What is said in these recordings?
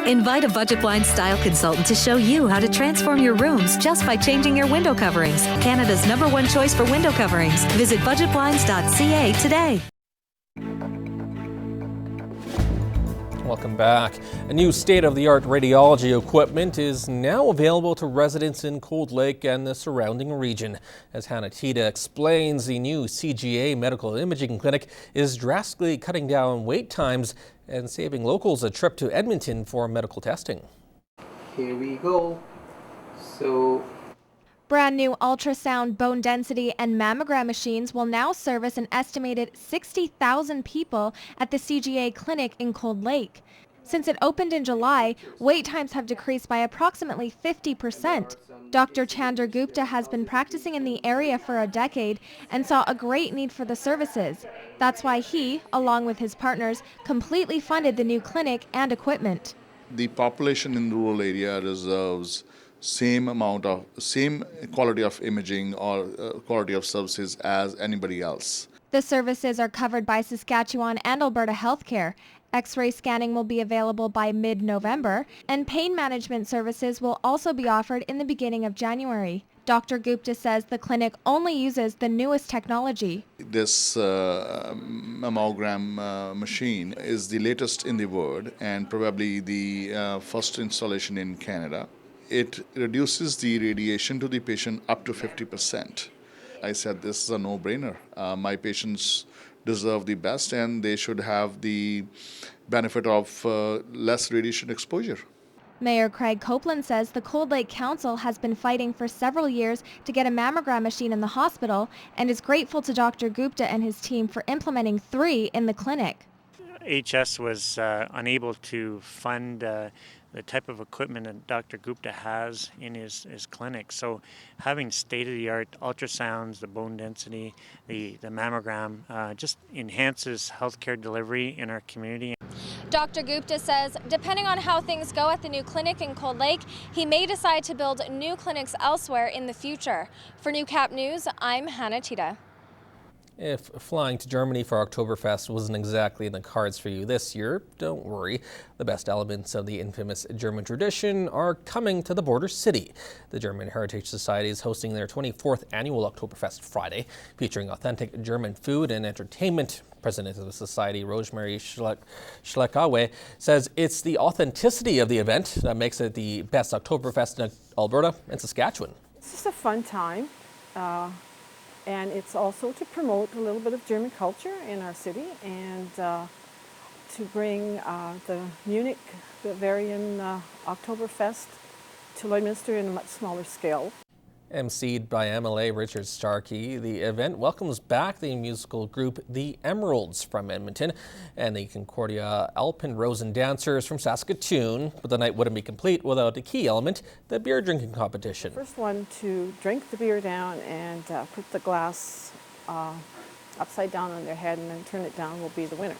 Invite a Budget Blinds style consultant to show you how to transform your rooms just by changing your window coverings. Canada's #1 choice for window coverings. Visit budgetblinds.ca today. Welcome back. A new state-of-the-art radiology equipment is now available to residents in Cold Lake and the surrounding region. As Hannah Tita explains, the new CGA medical imaging clinic is drastically cutting down wait times and saving locals a trip to Edmonton for medical testing. Here we go. Brand new ultrasound, bone density, and mammogram machines will now service an estimated 60,000 people at the CGA clinic in Cold Lake. Since it opened in July, wait times have decreased by approximately 50%. Dr. Chandra Gupta has been practicing in the area for a decade and saw a great need for the services. That's why he, along with his partners, completely funded the new clinic and equipment. The population in the rural area deserves same quality of imaging or quality of services as anybody else. The services are covered by Saskatchewan and Alberta Healthcare. X-ray scanning will be available by mid-November, and pain management services will also be offered in the beginning of January. Dr. Gupta says the clinic only uses the newest technology. This mammogram machine is the latest in the world and probably the first installation in Canada. It reduces the radiation to the patient up to 50%. I said this is a no-brainer. My patients deserve the best and they should have the benefit of less radiation exposure. Mayor Craig Copeland says the Cold Lake Council has been fighting for several years to get a mammogram machine in the hospital and is grateful to Dr. Gupta and his team for implementing 3 in the clinic. HS was unable to fund the type of equipment that Dr. Gupta has in his clinic. So having state-of-the-art ultrasounds, the bone density, the mammogram just enhances healthcare delivery in our community. Dr. Gupta says depending on how things go at the new clinic in Cold Lake, he may decide to build new clinics elsewhere in the future. For Newcap News, I'm Hannah Tita. If flying to Germany for Oktoberfest wasn't exactly in the cards for you this year, don't worry. The best elements of the infamous German tradition are coming to the border city. The German Heritage Society is hosting their 24th annual Oktoberfest Friday, featuring authentic German food and entertainment. President of the Society, Rosemary Schleckawe, says it's the authenticity of the event that makes it the best Oktoberfest in Alberta and Saskatchewan. It's just a fun time. And it's also to promote a little bit of German culture in our city and to bring the Munich Bavarian Oktoberfest to Lloydminster in a much smaller scale. emceed by MLA Richard Starkey, the event welcomes back the musical group The Emeralds from Edmonton and the Concordia Alpenrosen dancers from Saskatoon. But the night wouldn't be complete without a key element, the beer drinking competition. First one to drink the beer down and put the glass upside down on their head and then turn it down will be the winner.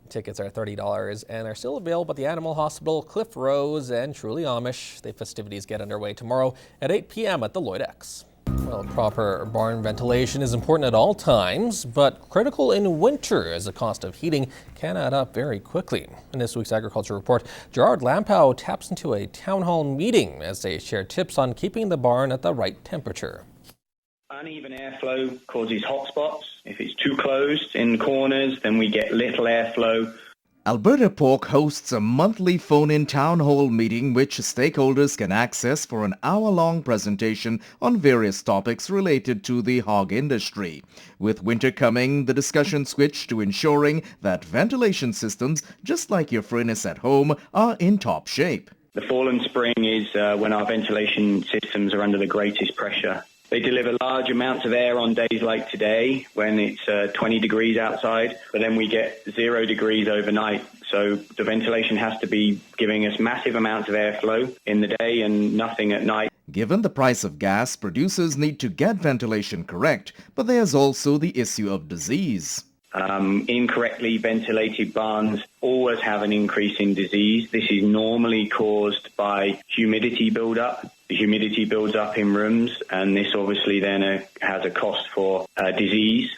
Tickets are $30 and are still available at the Animal Hospital, Cliff Rose, and Truly Amish. The festivities get underway tomorrow at 8 p.m. at the Lloyd X. Well, proper barn ventilation is important at all times, but critical in winter as the cost of heating can add up very quickly. In this week's Agriculture Report, Gerard Lampow taps into a town hall meeting as they share tips on keeping the barn at the right temperature. Uneven airflow causes hot spots. If it's too closed in corners, then we get little airflow. Alberta Pork hosts a monthly phone-in town hall meeting which stakeholders can access for an hour-long presentation on various topics related to the hog industry. With winter coming, the discussion switched to ensuring that ventilation systems, just like your furnace at home, are in top shape. The fall and spring is when our ventilation systems are under the greatest pressure. They deliver large amounts of air on days like today when it's 20 degrees outside, but then we get 0 degrees overnight. So the ventilation has to be giving us massive amounts of airflow in the day and nothing at night. Given the price of gas, producers need to get ventilation correct, but there's also the issue of disease. Incorrectly ventilated barns always have an increase in disease. This is normally caused by humidity buildup. The humidity builds up in rooms, and this obviously then has a cost for disease.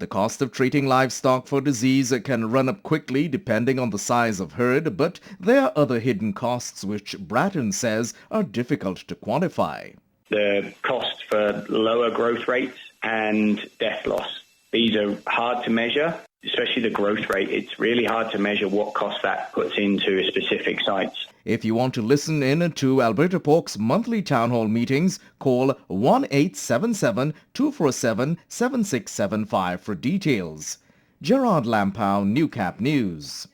The cost of treating livestock for disease can run up quickly depending on the size of herd, but there are other hidden costs which Bratton says are difficult to quantify. The cost for lower growth rates and death loss. These are hard to measure, especially the growth rate. It's really hard to measure what cost that puts into specific sites. If you want to listen in to Alberta Pork's monthly town hall meetings, call 1-877-247-7675 for details. Gerard Lampow, Newcap News.